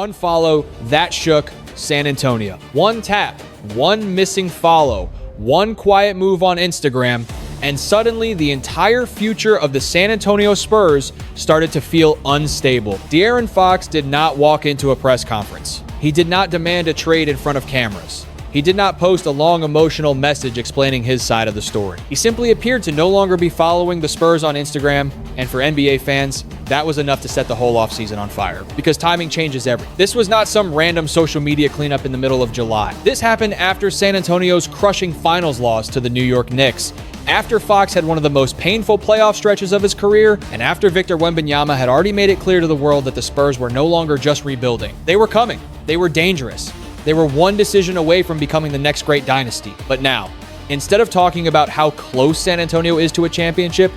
unfollow that shook San Antonio. One tap, one missing follow, one quiet move on Instagram, and suddenly the entire future of the San Antonio Spurs started to feel unstable. De'Aaron Fox did not walk into a press conference. He did not demand a trade in front of cameras. He did not post a long emotional message explaining his side of the story. He simply appeared to no longer be following the Spurs on Instagram, and for NBA fans, that was enough to set the whole offseason on fire, because timing changes everything. This was not some random social media cleanup in the middle of July. This happened after San Antonio's crushing finals loss to the New York Knicks, after Fox had one of the most painful playoff stretches of his career, and after Victor Wembanyama had already made it clear to the world that the Spurs were no longer just rebuilding. They were coming. They were dangerous. They were one decision away from becoming the next great dynasty. But now, instead of talking about how close San Antonio is to a championship,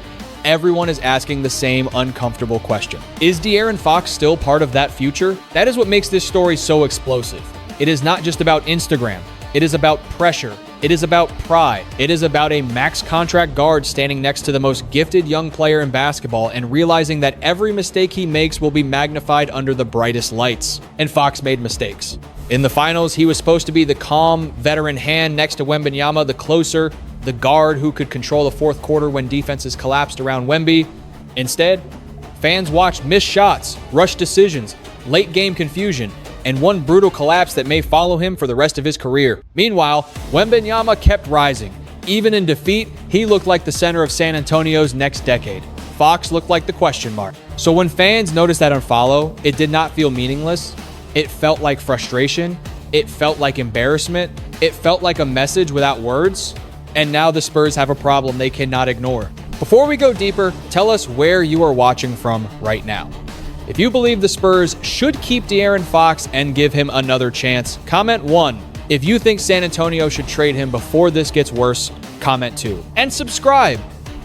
everyone is asking the same uncomfortable question. Is De'Aaron Fox still part of that future? That is what makes this story so explosive. It is not just about Instagram. It is about pressure. It is about pride. It is about a max contract guard standing next to the most gifted young player in basketball and realizing that every mistake he makes will be magnified under the brightest lights. And Fox made mistakes. In the finals, he was supposed to be the calm, veteran hand next to Wembanyama, the closer, the guard who could control the fourth quarter when defenses collapsed around Wemby. Instead, fans watched missed shots, rushed decisions, late game confusion, and one brutal collapse that may follow him for the rest of his career. Meanwhile, Wembanyama kept rising. Even in defeat, he looked like the center of San Antonio's next decade. Fox looked like the question mark. So when fans noticed that unfollow, it did not feel meaningless. It felt like frustration. It felt like embarrassment. It felt like a message without words. And now the Spurs have a problem they cannot ignore. Before we go deeper, tell us where you are watching from right now. If you believe the Spurs should keep De'Aaron Fox and give him another chance, comment 1. If you think San Antonio should trade him before this gets worse, comment 2. And subscribe,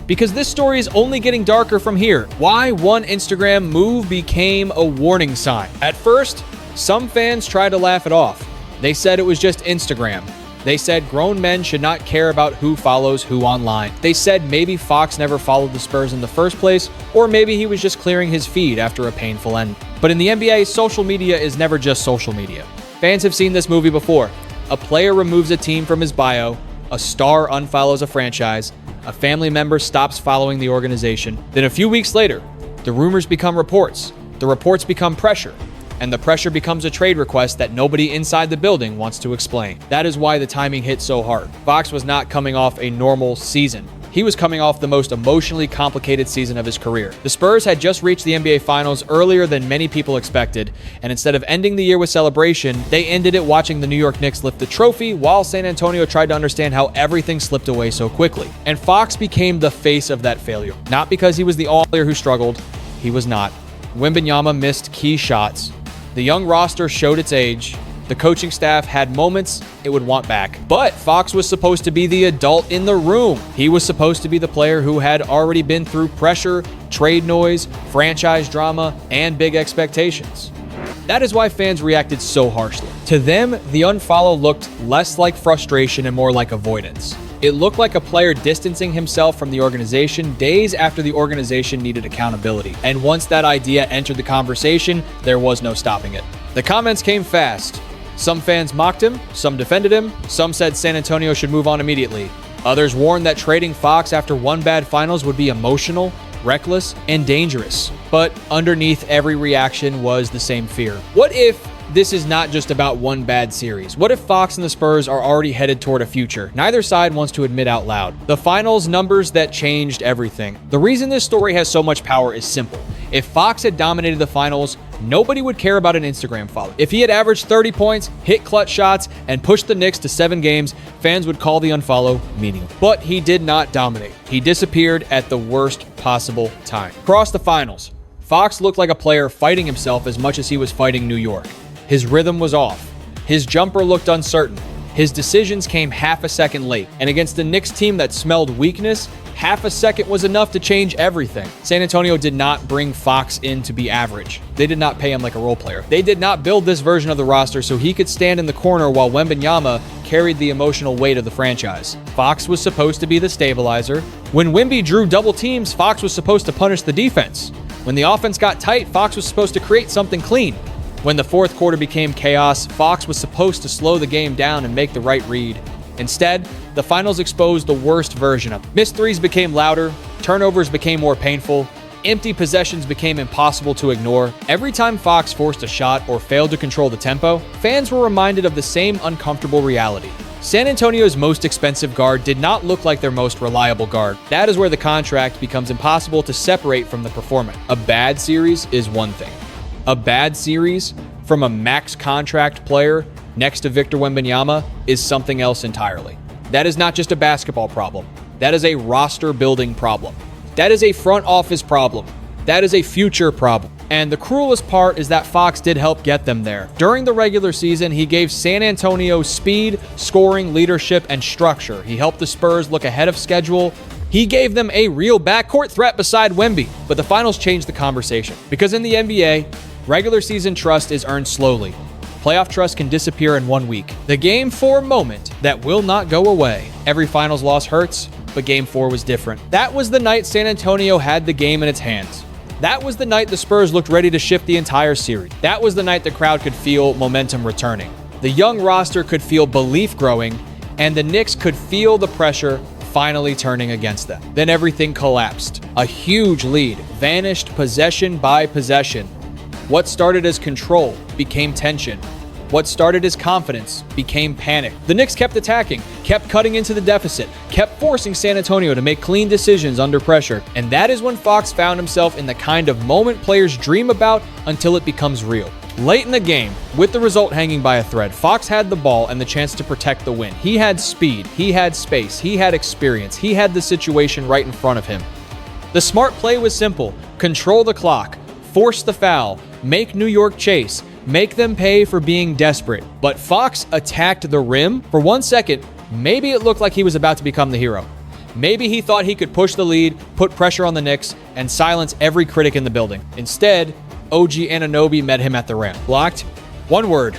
because this story is only getting darker from here. Why one Instagram move became a warning sign. At first, some fans tried to laugh it off. They said it was just Instagram. They said grown men should not care about who follows who online. They said maybe Fox never followed the Spurs in the first place, or maybe he was just clearing his feed after a painful end. But in the NBA, social media is never just social media. Fans have seen this movie before. A player removes a team from his bio, a star unfollows a franchise, a family member stops following the organization. Then a few weeks later, the rumors become reports, the reports become pressure, and the pressure becomes a trade request that nobody inside the building wants to explain. That is why the timing hit so hard. Fox was not coming off a normal season. He was coming off the most emotionally complicated season of his career. The Spurs had just reached the NBA Finals earlier than many people expected, and instead of ending the year with celebration, they ended it watching the New York Knicks lift the trophy while San Antonio tried to understand how everything slipped away so quickly. And Fox became the face of that failure. Not because he was the all-player who struggled. He was not. Wembanyama missed key shots. The young roster showed its age. The coaching staff had moments it would want back. But Fox was supposed to be the adult in the room. He was supposed to be the player who had already been through pressure, trade noise, franchise drama, and big expectations. That is why fans reacted so harshly. To them, the unfollow looked less like frustration and more like avoidance. It looked like a player distancing himself from the organization days after the organization needed accountability. And once that idea entered the conversation, there was no stopping it. The comments came fast. Some fans mocked him, some defended him, some said San Antonio should move on immediately. Others warned that trading Fox after one bad finals would be emotional, reckless, and dangerous. But underneath every reaction was the same fear. What if this is not just about one bad series? What if Fox and the Spurs are already headed toward a future neither side wants to admit out loud? The finals numbers that changed everything. The reason this story has so much power is simple. If Fox had dominated the finals, nobody would care about an Instagram follow. If he had averaged 30 points, hit clutch shots, and pushed the Knicks to 7 games, fans would call the unfollow meaningless. But he did not dominate. He disappeared at the worst possible time. Across the finals, Fox looked like a player fighting himself as much as he was fighting New York. His rhythm was off. His jumper looked uncertain. His decisions came half a second late. And against a Knicks team that smelled weakness, half a second was enough to change everything. San Antonio did not bring Fox in to be average. They did not pay him like a role player. They did not build this version of the roster so he could stand in the corner while Wembanyama carried the emotional weight of the franchise. Fox was supposed to be the stabilizer. When Wemby drew double teams, Fox was supposed to punish the defense. When the offense got tight, Fox was supposed to create something clean. When the fourth quarter became chaos, Fox was supposed to slow the game down and make the right read. Instead, the finals exposed the worst version of it. Missed threes became louder, turnovers became more painful, empty possessions became impossible to ignore. Every time Fox forced a shot or failed to control the tempo, fans were reminded of the same uncomfortable reality. San Antonio's most expensive guard did not look like their most reliable guard. That is where the contract becomes impossible to separate from the performance. A bad series is one thing. A bad series from a max contract player next to Victor Wembanyama is something else entirely. That is not just a basketball problem. That is a roster building problem. That is a front office problem. That is a future problem. And the cruelest part is that Fox did help get them there. During the regular season, he gave San Antonio speed, scoring, leadership, and structure. He helped the Spurs look ahead of schedule. He gave them a real backcourt threat beside Wemby. But the finals changed the conversation. Because in the NBA, regular season trust is earned slowly. Playoff trust can disappear in 1 week. The Game 4 moment that will not go away. Every finals loss hurts, but Game 4 was different. That was the night San Antonio had the game in its hands. That was the night the Spurs looked ready to shift the entire series. That was the night the crowd could feel momentum returning. The young roster could feel belief growing, and the Knicks could feel the pressure finally turning against them. Then everything collapsed. A huge lead vanished possession by possession. What started as control became tension. What started as confidence became panic. The Knicks kept attacking, kept cutting into the deficit, kept forcing San Antonio to make clean decisions under pressure. And that is when Fox found himself in the kind of moment players dream about until it becomes real. Late in the game, with the result hanging by a thread, Fox had the ball and the chance to protect the win. He had speed, he had space, he had experience, he had the situation right in front of him. The smart play was simple: control the clock, force the foul, make New York chase, make them pay for being desperate. But Fox attacked the rim. For 1 second, maybe it looked like he was about to become the hero. Maybe he thought he could push the lead, put pressure on the Knicks, and silence every critic in the building. Instead, OG Anunoby met him at the rim. Blocked. One word,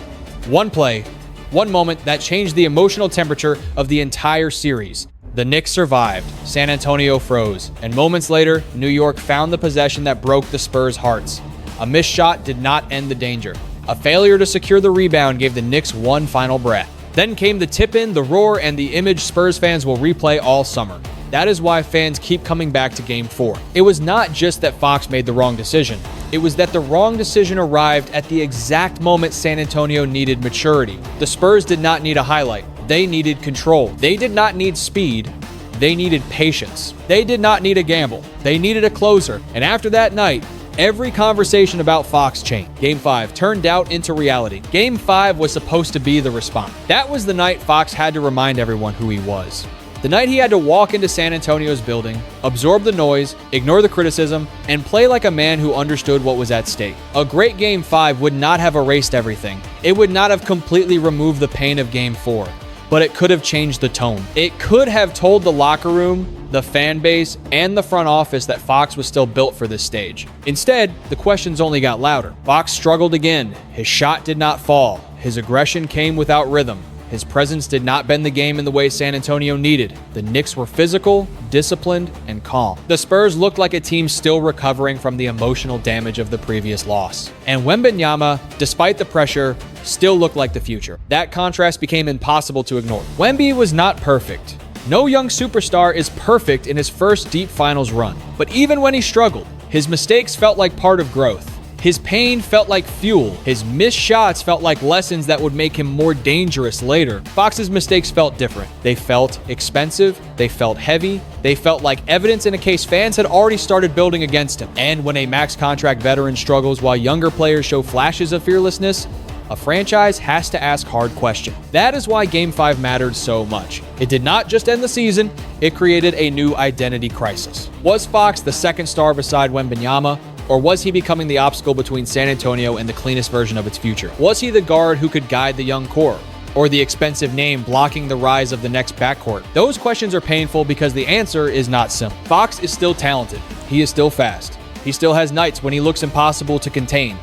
one play, one moment that changed the emotional temperature of the entire series. The Knicks survived, San Antonio froze, and moments later, New York found the possession that broke the Spurs' hearts. A missed shot did not end the danger. A failure to secure the rebound gave the Knicks one final breath. Then came the tip-in, the roar, and the image Spurs fans will replay all summer. That is why fans keep coming back to Game 4. It was not just that Fox made the wrong decision. It was that the wrong decision arrived at the exact moment San Antonio needed maturity. The Spurs did not need a highlight. They needed control. They did not need speed. They needed patience. They did not need a gamble. They needed a closer. And after that night, every conversation about Fox changed. Game 5 turned doubt into reality. Game 5 was supposed to be the response. That was the night Fox had to remind everyone who he was. The night he had to walk into San Antonio's building, absorb the noise, ignore the criticism, and play like a man who understood what was at stake. A great Game 5 would not have erased everything. It would not have completely removed the pain of Game 4. But it could have changed the tone. It could have told the locker room, the fan base, and the front office that Fox was still built for this stage. Instead, the questions only got louder. Fox struggled again. His shot did not fall. His aggression came without rhythm. His presence did not bend the game in the way San Antonio needed. The Knicks were physical, disciplined, and calm. The Spurs looked like a team still recovering from the emotional damage of the previous loss. And Wembanyama, despite the pressure, still looked like the future. That contrast became impossible to ignore. Wemby was not perfect. No young superstar is perfect in his first deep finals run. But even when he struggled, his mistakes felt like part of growth. His pain felt like fuel. His missed shots felt like lessons that would make him more dangerous later. Fox's mistakes felt different. They felt expensive. They felt heavy. They felt like evidence in a case fans had already started building against him. And when a max contract veteran struggles while younger players show flashes of fearlessness, a franchise has to ask hard questions. That is why Game 5 mattered so much. It did not just end the season, it created a new identity crisis. Was Fox the second star beside Wembanyama? Or was he becoming the obstacle between San Antonio and the cleanest version of its future? Was he the guard who could guide the young core? Or the expensive name blocking the rise of the next backcourt? Those questions are painful because the answer is not simple. Fox is still talented. He is still fast. He still has nights when he looks impossible to contain.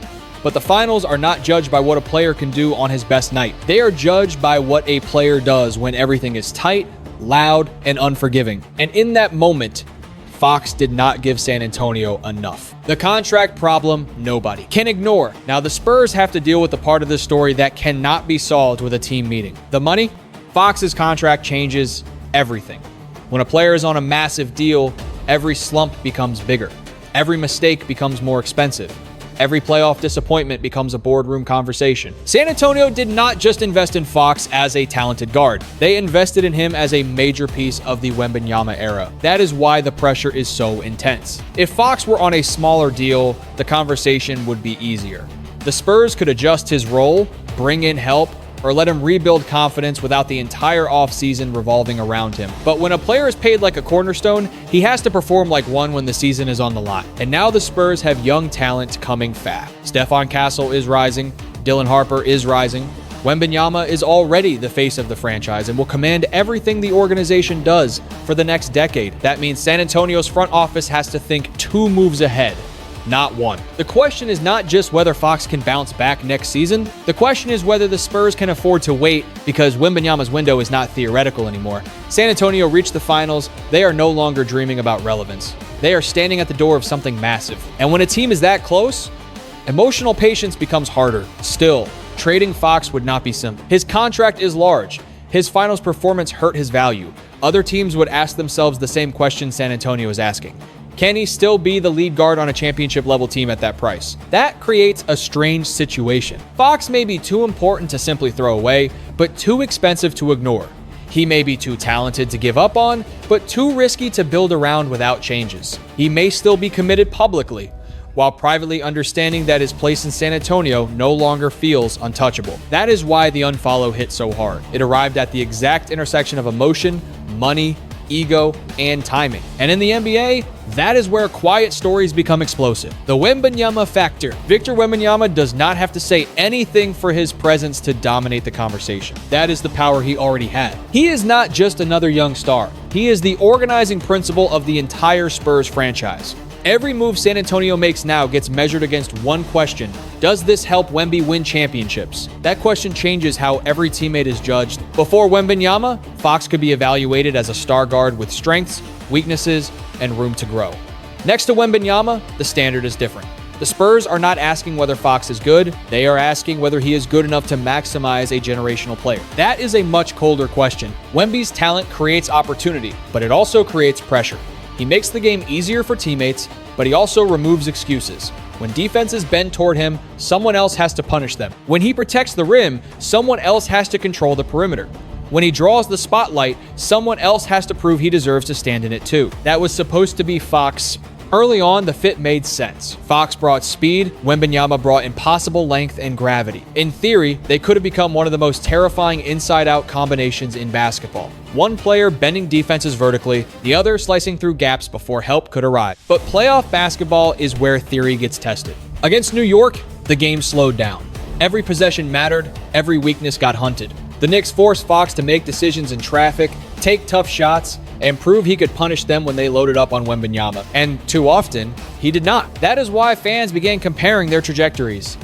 But the finals are not judged by what a player can do on his best night. They are judged by what a player does when everything is tight, loud, and unforgiving. And in that moment, Fox did not give San Antonio enough. The contract problem, nobody can ignore. Now, the Spurs have to deal with the part of this story that cannot be solved with a team meeting. The money? Fox's contract changes everything. When a player is on a massive deal, every slump becomes bigger. Every mistake becomes more expensive. Every playoff disappointment becomes a boardroom conversation. San Antonio did not just invest in Fox as a talented guard. They invested in him as a major piece of the Wembanyama era. That is why the pressure is so intense. If Fox were on a smaller deal, the conversation would be easier. The Spurs could adjust his role, bring in help, or let him rebuild confidence without the entire offseason revolving around him. But when a player is paid like a cornerstone, he has to perform like one when the season is on the line. And now the Spurs have young talent coming fast. Stephon Castle is rising. Dylan Harper is rising. Wembanyama is already the face of the franchise and will command everything the organization does for the next decade. That means San Antonio's front office has to think 2 moves ahead, not 1. The question is not just whether Fox can bounce back next season. The question is whether the Spurs can afford to wait, because Wembanyama's window is not theoretical anymore. San Antonio reached the finals. They are no longer dreaming about relevance. They are standing at the door of something massive. And when a team is that close, emotional patience becomes harder. Still, trading Fox would not be simple. His contract is large. His finals performance hurt his value. Other teams would ask themselves the same question San Antonio is asking. Can he still be the lead guard on a championship-level team at that price? That creates a strange situation. Fox may be too important to simply throw away, but too expensive to ignore. He may be too talented to give up on, but too risky to build around without changes. He may still be committed publicly, while privately understanding that his place in San Antonio no longer feels untouchable. That is why the unfollow hit so hard. It arrived at the exact intersection of emotion, money, ego, and timing. And in the NBA, that is where quiet stories become explosive. The Wembanyama factor. Victor Wembanyama does not have to say anything for his presence to dominate the conversation. That is the power he already had. He is not just another young star. He is the organizing principle of the entire Spurs franchise. Every move San Antonio makes now gets measured against one question. Does this help Wemby win championships? That question changes how every teammate is judged. Before Wembanyama, Fox could be evaluated as a star guard with strengths, weaknesses, and room to grow. Next to Wembanyama, the standard is different. The Spurs are not asking whether Fox is good. They are asking whether he is good enough to maximize a generational player. That is a much colder question. Wemby's talent creates opportunity, but it also creates pressure. He makes the game easier for teammates, but he also removes excuses. When defenses bend toward him, someone else has to punish them. When he protects the rim, someone else has to control the perimeter. When he draws the spotlight, someone else has to prove he deserves to stand in it too. That was supposed to be Fox. Early on, the fit made sense. Fox brought speed, Wembanyama brought impossible length and gravity. In theory, they could have become one of the most terrifying inside-out combinations in basketball. One player bending defenses vertically, the other slicing through gaps before help could arrive. But playoff basketball is where theory gets tested. Against New York, the game slowed down. Every possession mattered, every weakness got hunted. The Knicks forced Fox to make decisions in traffic, take tough shots, and prove he could punish them when they loaded up on Wembanyama. And too often, he did not. That is why fans began comparing their trajectories.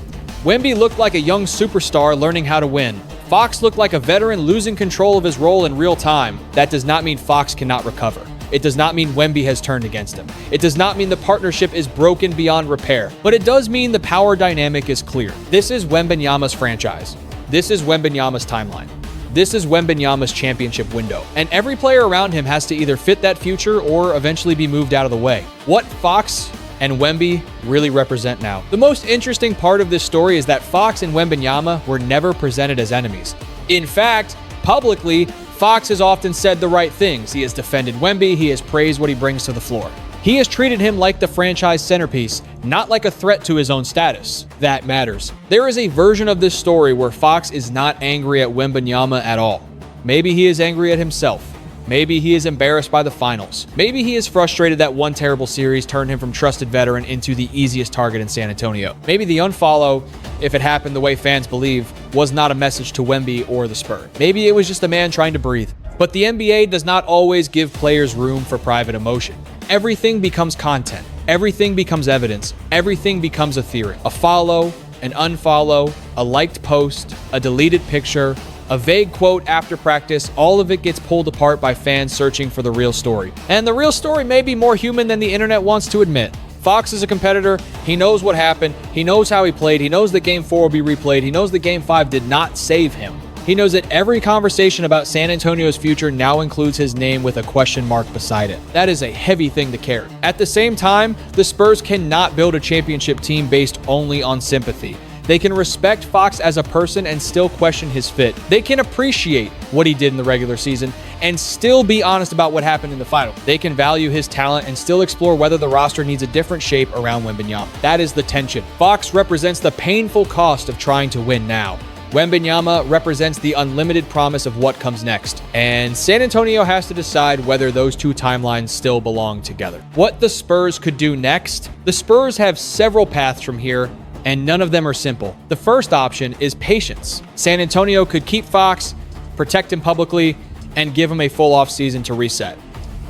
Wemby looked like a young superstar learning how to win. Fox looked like a veteran losing control of his role in real time. That does not mean Fox cannot recover. It does not mean Wemby has turned against him. It does not mean the partnership is broken beyond repair. But it does mean the power dynamic is clear. This is Wembanyama's franchise. This is Wembanyama's timeline. This is Wembanyama's championship window. And every player around him has to either fit that future or eventually be moved out of the way. What Fox and Wemby really represent now. The most interesting part of this story is that Fox and Wembanyama were never presented as enemies. In fact, publicly, Fox has often said the right things. He has defended Wemby, he has praised what he brings to the floor. He has treated him like the franchise centerpiece, not like a threat to his own status. That matters. There is a version of this story where Fox is not angry at Wembanyama at all. Maybe he is angry at himself. Maybe he is embarrassed by the finals. Maybe he is frustrated that one terrible series turned him from trusted veteran into the easiest target in San Antonio. Maybe the unfollow, if it happened the way fans believe, was not a message to Wemby or the Spurs. Maybe it was just a man trying to breathe. But the NBA does not always give players room for private emotion. Everything becomes content. Everything becomes evidence. Everything becomes a theory. A follow, an unfollow, a liked post, a deleted picture, A vague quote after practice, all of it gets pulled apart by fans searching for the real story. And the real story may be more human than the internet wants to admit. Fox is a competitor. He knows what happened. He knows how he played. He knows that Game 4 will be replayed. He knows that Game 5 did not save him. He knows that every conversation about San Antonio's future now includes his name with a question mark beside it. That is a heavy thing to carry. At the same time, the Spurs cannot build a championship team based only on sympathy. They can respect Fox as a person and still question his fit. They can appreciate what he did in the regular season and still be honest about what happened in the final. They can value his talent and still explore whether the roster needs a different shape around Wembanyama. That is the tension. Fox represents the painful cost of trying to win now. Wembanyama represents the unlimited promise of what comes next. And San Antonio has to decide whether those two timelines still belong together. What the Spurs could do next? The Spurs have several paths from here, and none of them are simple. The first option is patience. San Antonio could keep Fox, protect him publicly, and give him a full offseason to reset.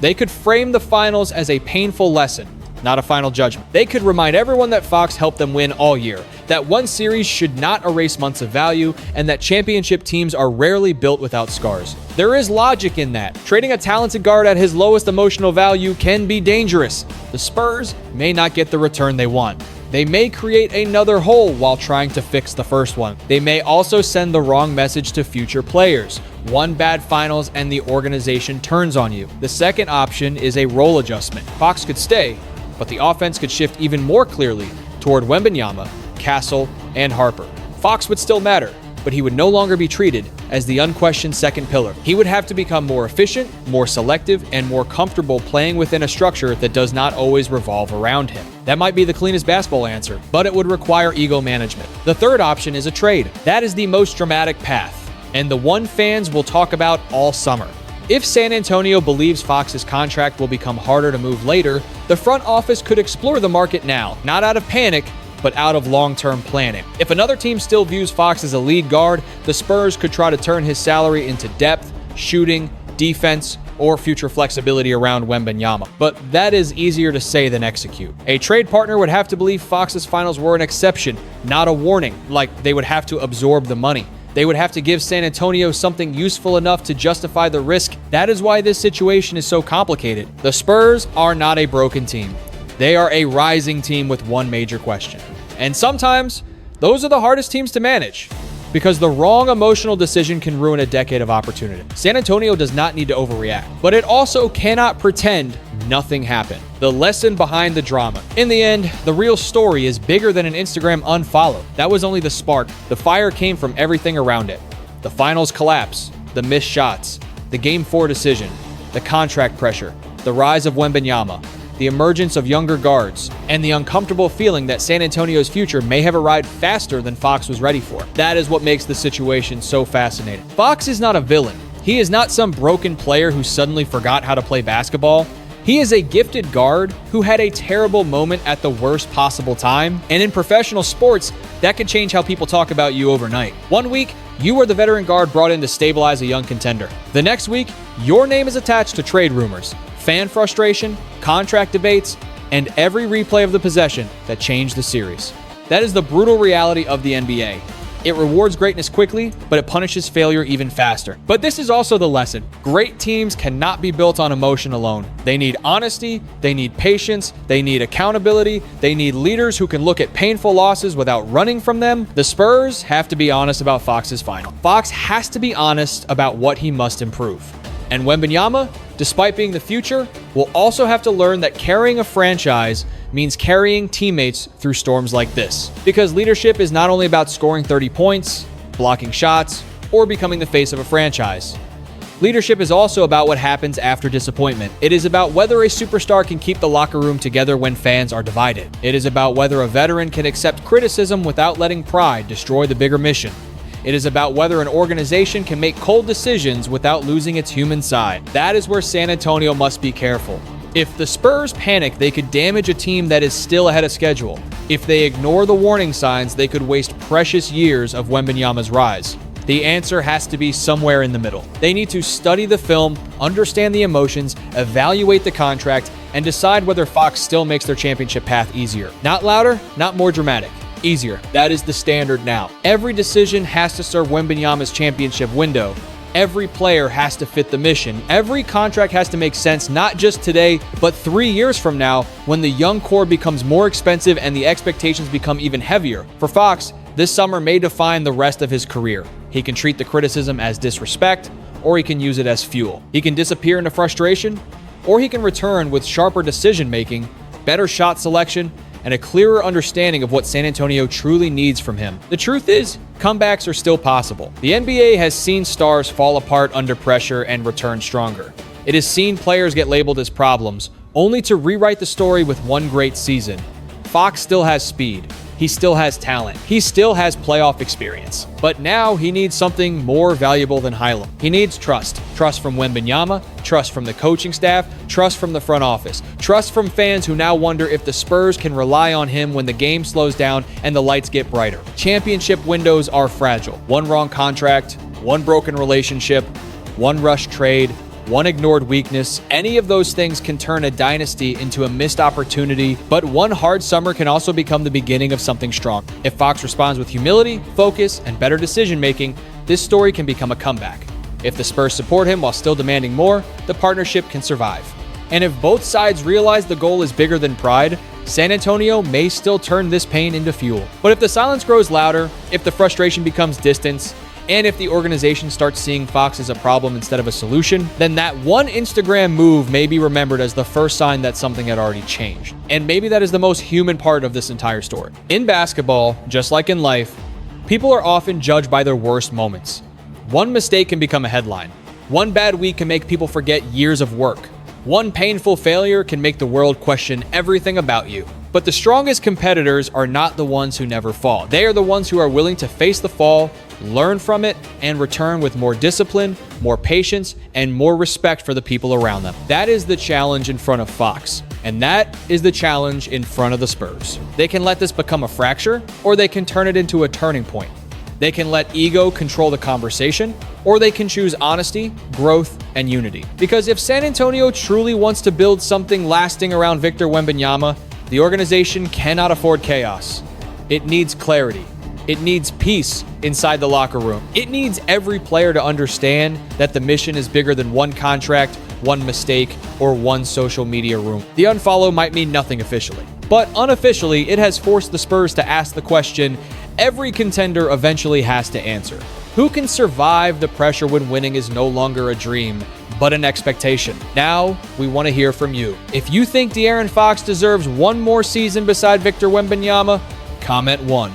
They could frame the finals as a painful lesson, not a final judgment. They could remind everyone that Fox helped them win all year, that one series should not erase months of value, and that championship teams are rarely built without scars. There is logic in that. Trading a talented guard at his lowest emotional value can be dangerous. The Spurs may not get the return they want. They may create another hole while trying to fix the first one. They may also send the wrong message to future players. One bad finals and the organization turns on you. The second option is a role adjustment. Fox could stay, but the offense could shift even more clearly toward Wembanyama, Castle, and Harper. Fox would still matter, but he would no longer be treated as the unquestioned second pillar. He would have to become more efficient, more selective, and more comfortable playing within a structure that does not always revolve around him. That might be the cleanest basketball answer, but it would require ego management. The third option is a trade. That is the most dramatic path, and the one fans will talk about all summer. If San Antonio believes Fox's contract will become harder to move later, the front office could explore the market now, not out of panic, but out of long-term planning. If another team still views Fox as a lead guard, the Spurs could try to turn his salary into depth, shooting, defense, or future flexibility around Wembanyama. But that is easier to say than execute. A trade partner would have to believe Fox's finals were an exception, not a warning, like they would have to absorb the money. They would have to give San Antonio something useful enough to justify the risk. That is why this situation is so complicated. The Spurs are not a broken team. They are a rising team with one major question. And sometimes, those are the hardest teams to manage, because the wrong emotional decision can ruin a decade of opportunity. San Antonio does not need to overreact, but it also cannot pretend nothing happened. The lesson behind the drama. In the end, the real story is bigger than an Instagram unfollow. That was only the spark. The fire came from everything around it. The finals collapse, the missed shots, the Game 4 decision, the contract pressure, the rise of Wembanyama, the emergence of younger guards, and the uncomfortable feeling that San Antonio's future may have arrived faster than Fox was ready for. That is what makes the situation so fascinating. Fox is not a villain. He is not some broken player who suddenly forgot how to play basketball. He is a gifted guard who had a terrible moment at the worst possible time. And in professional sports, that could change how people talk about you overnight. One week, you are the veteran guard brought in to stabilize a young contender. The next week, your name is attached to trade rumors, fan frustration, contract debates, and every replay of the possession that changed the series. That is the brutal reality of the NBA. It rewards greatness quickly, but it punishes failure even faster. But this is also the lesson. Great teams cannot be built on emotion alone. They need honesty, they need patience, they need accountability, they need leaders who can look at painful losses without running from them. The Spurs have to be honest about Fox's final. Fox has to be honest about what he must improve. And Wembanyama, despite being the future, will also have to learn that carrying a franchise means carrying teammates through storms like this. Because leadership is not only about scoring 30 points, blocking shots, or becoming the face of a franchise. Leadership is also about what happens after disappointment. It is about whether a superstar can keep the locker room together when fans are divided. It is about whether a veteran can accept criticism without letting pride destroy the bigger mission. It is about whether an organization can make cold decisions without losing its human side. That is where San Antonio must be careful. If the Spurs panic, they could damage a team that is still ahead of schedule. If they ignore the warning signs, they could waste precious years of Wembanyama's rise. The answer has to be somewhere in the middle. They need to study the film, understand the emotions, evaluate the contract, and decide whether Fox still makes their championship path easier. Not louder, not more dramatic. easier. That is the standard now. Every decision has to serve Wembanyama's championship window. Every player has to fit the mission. Every contract has to make sense, not just today, but 3 years from now, when the young core becomes more expensive and the expectations become even heavier. For Fox, this summer may define the rest of his career. He can treat the criticism as disrespect, or he can use it as fuel. He can disappear into frustration, or he can return with sharper decision-making, better shot selection, and a clearer understanding of what San Antonio truly needs from him. The truth is, comebacks are still possible. The NBA has seen stars fall apart under pressure and return stronger. It has seen players get labeled as problems, only to rewrite the story with one great season. Fox still has speed. He still has talent. He still has playoff experience. But now he needs something more valuable than Hylam. He needs trust. Trust from Wembanyama, trust from the coaching staff, trust from the front office, trust from fans who now wonder if the Spurs can rely on him when the game slows down and the lights get brighter. Championship windows are fragile. One wrong contract, one broken relationship, one rushed trade, one ignored weakness, any of those things can turn a dynasty into a missed opportunity, but one hard summer can also become the beginning of something strong. If Fox responds with humility, focus, and better decision-making, this story can become a comeback. If the Spurs support him while still demanding more, the partnership can survive. And if both sides realize the goal is bigger than pride, San Antonio may still turn this pain into fuel. But if the silence grows louder, if the frustration becomes distance, and if the organization starts seeing Fox as a problem instead of a solution, then that one Instagram move may be remembered as the first sign that something had already changed. And maybe that is the most human part of this entire story. In basketball, just like in life, people are often judged by their worst moments. One mistake can become a headline. One bad week can make people forget years of work. One painful failure can make the world question everything about you. But the strongest competitors are not the ones who never fall. They are the ones who are willing to face the fall, learn from it, and return with more discipline, more patience, and more respect for the people around them. That is the challenge in front of Fox. And that is the challenge in front of the Spurs. They can let this become a fracture, or they can turn it into a turning point. They can let ego control the conversation, or they can choose honesty, growth, and unity. Because if San Antonio truly wants to build something lasting around Victor Wembanyama, the organization cannot afford chaos. It needs clarity. It needs peace inside the locker room. It needs every player to understand that the mission is bigger than one contract, one mistake, or one social media room. The unfollow might mean nothing officially, but unofficially, it has forced the Spurs to ask the question every contender eventually has to answer. Who can survive the pressure when winning is no longer a dream, but an expectation? Now, we want to hear from you. If you think De'Aaron Fox deserves one more season beside Victor Wembanyama, comment 1.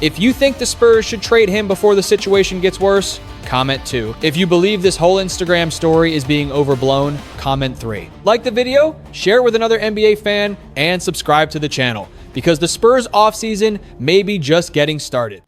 If you think the Spurs should trade him before the situation gets worse, comment 2. If you believe this whole Instagram story is being overblown, comment 3. Like the video, share it with another NBA fan, and subscribe to the channel, because the Spurs offseason may be just getting started.